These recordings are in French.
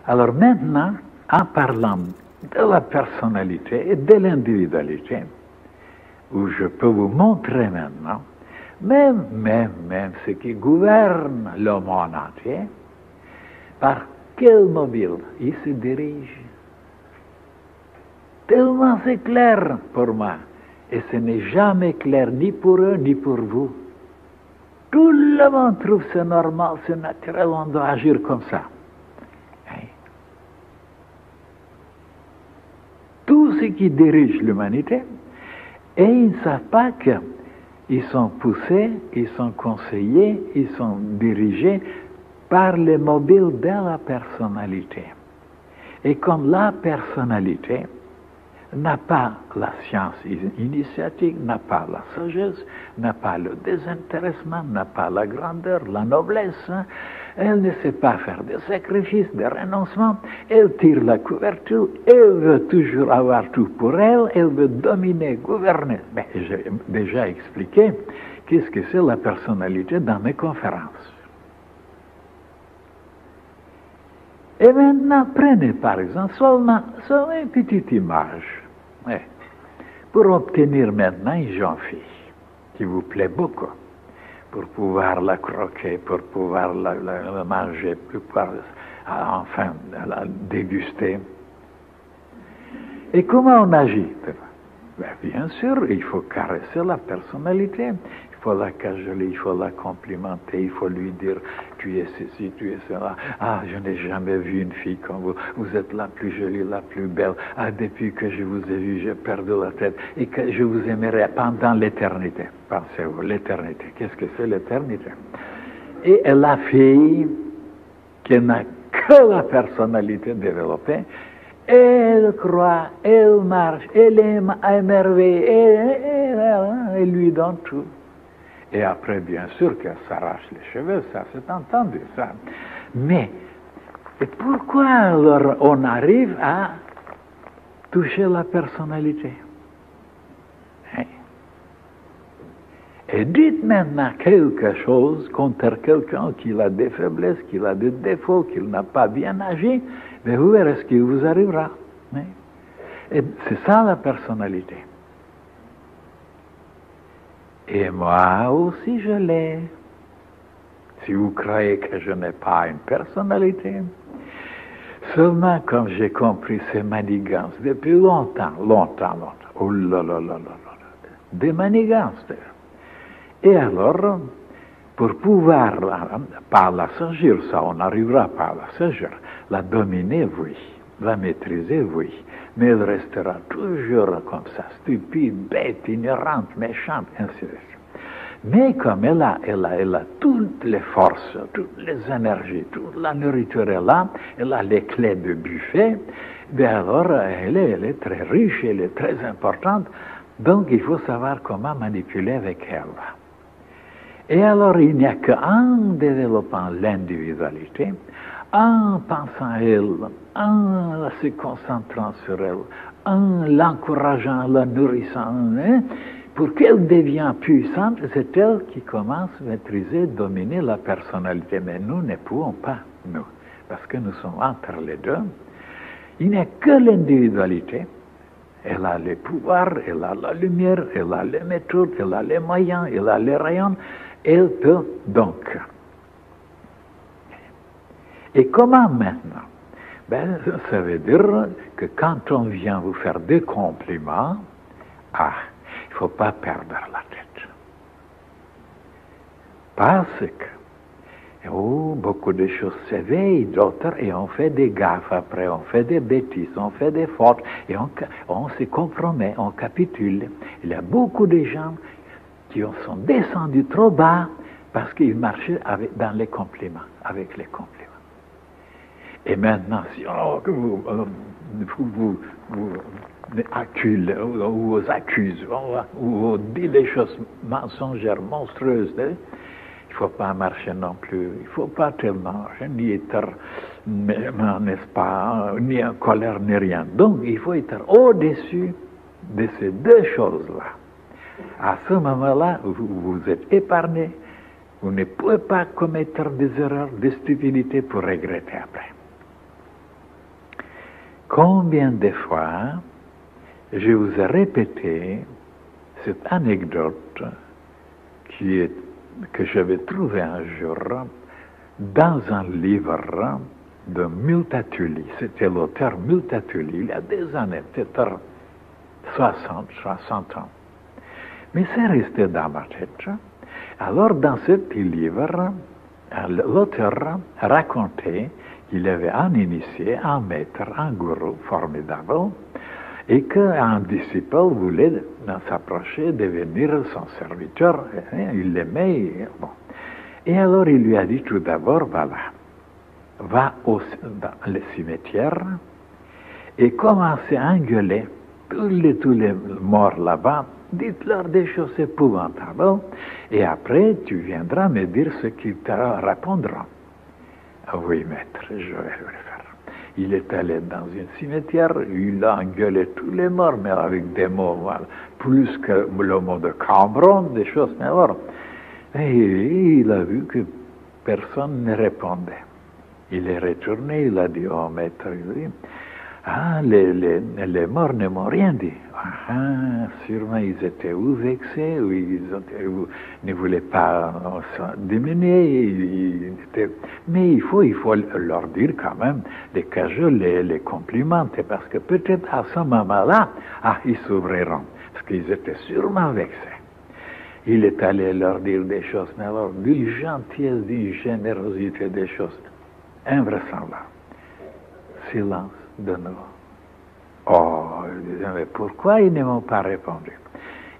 Alors maintenant, en parlant de la personnalité et de l'individualité, où je peux vous montrer maintenant, même ce qui gouverne le monde entier, par quel mobile il se dirige. Tellement c'est clair pour moi, et ce n'est jamais clair ni pour eux ni pour vous. Tout le monde trouve c'est normal, c'est naturel, on doit agir comme ça. Tout ce qui dirige l'humanité, et ils ne savent pas qu'ils sont poussés, ils sont conseillés, ils sont dirigés par les mobiles de la personnalité. Et comme la personnalité n'a pas la science initiatique, n'a pas la sagesse, n'a pas le désintéressement, n'a pas la grandeur, la noblesse, elle ne sait pas faire des sacrifices, des renoncements, elle tire la couverture, elle veut toujours avoir tout pour elle, elle veut dominer, gouverner. Mais j'ai déjà expliqué qu'est-ce que c'est la personnalité dans mes conférences. Et maintenant, prenez par exemple seulement une petite image, pour obtenir maintenant une jeune fille qui vous plaît beaucoup, pour pouvoir la croquer, pour pouvoir la manger, pour pouvoir enfin la déguster. Et comment on agit? Bien sûr, il faut caresser la personnalité. Il faut la cajoler, il faut la complimenter, il faut lui dire tu es ceci, tu es cela. Ah, je n'ai jamais vu une fille comme vous. Vous êtes la plus jolie, la plus belle. Ah, depuis que je vous ai vu, j'ai perdu la tête et que je vous aimerai pendant l'éternité. Pensez-vous, l'éternité. Qu'est-ce que c'est l'éternité? Et la fille qui n'a que la personnalité développée, elle croit, elle marche, elle aime à émerveiller, elle lui donne tout. Et après, bien sûr, qu'elle s'arrache les cheveux, ça c'est entendu, ça. Mais, et pourquoi alors on arrive à toucher la personnalité? Et dites maintenant quelque chose contre quelqu'un qui a des faiblesses, qui a des défauts, qu'il n'a pas bien agi, mais vous verrez ce qui vous arrivera. Et c'est ça la personnalité. Et moi aussi je l'ai. Si vous croyez que je n'ai pas une personnalité, seulement comme j'ai compris ces manigances depuis longtemps. Oh là là là là là. Des manigances. Et alors, pour pouvoir, par la sagir, ça on n'arrivera pas à la sagir, la dominer, oui, la maîtriser, oui, mais elle restera toujours comme ça, stupide, bête, ignorante, méchante, ainsi de suite. Mais comme elle a toutes les forces, toutes les énergies, toute la nourriture est là, elle a les clés de buffet, bien alors elle est très riche, elle est très importante, donc il faut savoir comment manipuler avec elle. Et alors, il n'y a qu'en développant l'individualité, en pensant à elle, en se concentrant sur elle, en l'encourageant, la nourrissant, pour qu'elle devienne puissante, c'est elle qui commence à maîtriser, dominer la personnalité. Mais nous ne pouvons pas, nous, parce que nous sommes entre les deux. Il n'y a que l'individualité. Elle a les pouvoirs, elle a la lumière, elle a les méthodes, elle a les moyens, elle a les rayons. Elle peut donc. Et comment maintenant? Ça veut dire que quand on vient vous faire des compliments, il ne faut pas perdre la tête. Parce que beaucoup de choses s'éveillent, d'autres, et on fait des gaffes après, on fait des bêtises, on fait des fautes, et on se compromet, on capitule. Il y a beaucoup de gens qui sont descendus trop bas parce qu'ils marchaient dans les compliments, avec les compliments. Et maintenant, si vous accuse, ou vous accuse, ou vous dit des choses mensongères, monstrueuses, il ne faut pas marcher non plus, il ne faut pas tellement, ni être, n'est-ce pas, ni en colère, ni rien. Donc, il faut être au-dessus de ces deux choses-là. À ce moment-là, vous êtes épargné. Vous ne pouvez pas commettre des erreurs, des stupidités pour regretter après. Combien de fois je vous ai répété cette anecdote que j'avais trouvée un jour dans un livre de Multatuli. C'était l'auteur Multatuli, il y a des années, peut-être 60 ans. Mais c'est resté dans ma tête. Alors, dans ce petit livre, l'auteur racontait qu'il avait un initié, un maître, un gourou formidable, et qu'un disciple voulait s'approcher, devenir son serviteur. Il l'aimait. Bon. Et alors, il lui a dit tout d'abord, voilà, va dans le cimetière et commence à engueuler tous les morts là-bas. Dites-leur des choses épouvantables, et après, tu viendras me dire ce qu'ils te répondront. Oui, maître, je vais le faire. Il est allé dans un cimetière, il a engueulé tous les morts, mais avec des mots, voilà, plus que le mot de Cambron, des choses, mais alors. Et il a vu que personne ne répondait. Il est retourné, il a dit au maître, les morts ne m'ont rien dit. Sûrement ils étaient ou vexés, ou ils ne voulaient pas diminuer. Mais il faut leur dire quand même, les cajoler, les complimenter, parce que peut-être à ce moment-là, ils s'ouvriront, parce qu'ils étaient sûrement vexés. Il est allé leur dire des choses, mais alors d'une gentillesse, d'une générosité, des choses invraisemblables. Silence de nouveau. Oh, il disait, mais pourquoi ils ne m'ont pas répondu?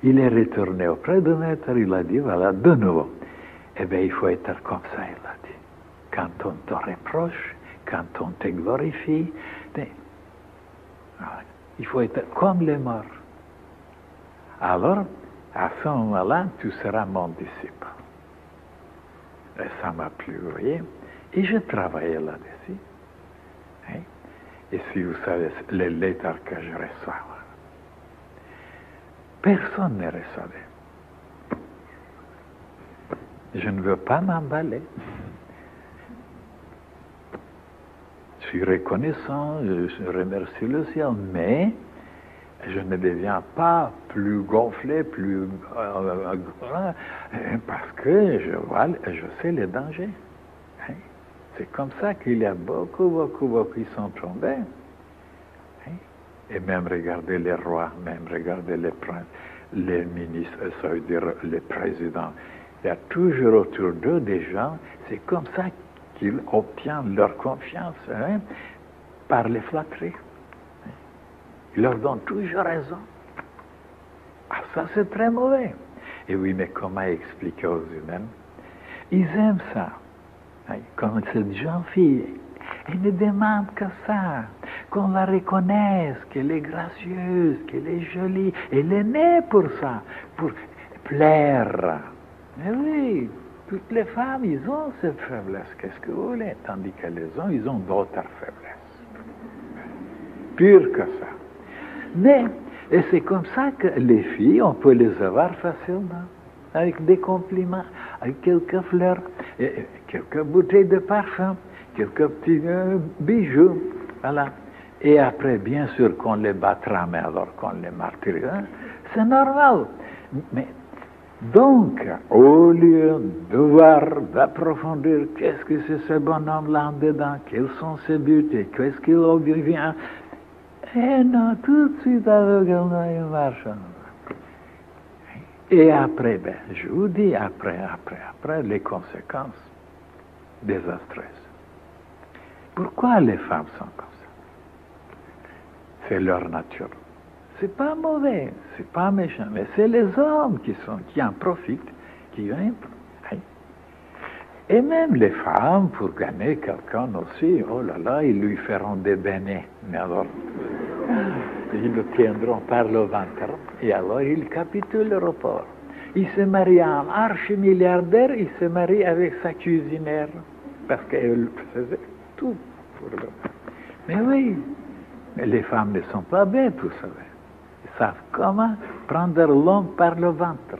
Il est retourné auprès du maître, il a dit, voilà, de nouveau. Eh bien, il faut être comme ça, il a dit. Quand on te reproche, quand on te glorifie, il faut être comme les morts. Alors, à ce moment-là, tu seras mon disciple. Et ça m'a plu, vous voyez. Et je travaillais là-dessus. Hein? Et si vous savez, les lettres que je reçois, personne ne recevait. Je ne veux pas m'emballer. Je suis reconnaissant, je remercie le ciel, mais je ne deviens pas plus gonflé, plus parce que je sais les dangers. Hein? C'est comme ça qu'il y a beaucoup qui sont tombés. Hein? Et même regarder les rois, même regarder les princes, les ministres, ça veut dire les présidents. Il y a toujours autour d'eux des gens, c'est comme ça qu'ils obtiennent leur confiance, hein, par les flatteries. Ils leur donnent toujours raison. Ça c'est très mauvais. Et oui, mais comment expliquer aux humains? Ils aiment ça. Comme cette jeune fille, elle ne demande que ça, qu'on la reconnaisse, qu'elle est gracieuse, qu'elle est jolie. Elle est née pour ça, pour plaire. Mais oui, toutes les femmes, ils ont cette faiblesse. Qu'est-ce que vous voulez? Tandis que les hommes, ils ont d'autres faiblesses. Pire que ça. Mais, et c'est comme ça que les filles, on peut les avoir facilement, avec des compliments, avec quelques fleurs, et quelques bouteilles de parfum, quelques petits bijoux, voilà. Et après, bien sûr, qu'on les battra, mais alors qu'on les martyrisera, c'est normal. Mais, donc, au lieu de voir, d'approfondir, qu'est-ce que c'est ce bonhomme là-dedans, quels sont ses buts, et qu'est-ce qu'il obvient, et non, tout de suite aveuglement, il marche. Et après, je vous dis, après, les conséquences désastreuses. Pourquoi les femmes sont comme ça? C'est leur nature. C'est pas mauvais, c'est pas méchant, mais c'est les hommes qui en profitent, qui viennent. Et même les femmes, pour gagner quelqu'un aussi, oh là là, ils lui feront des beignets. Mais alors, ils le tiendront par le ventre, et alors il capitule le report. Il se marie à un archi-milliardaire, il se marie avec sa cuisinière, parce qu'elle faisait tout pour le. Mais oui, mais les femmes ne sont pas bêtes, vous savez. Ils savent comment prendre l'homme par le ventre.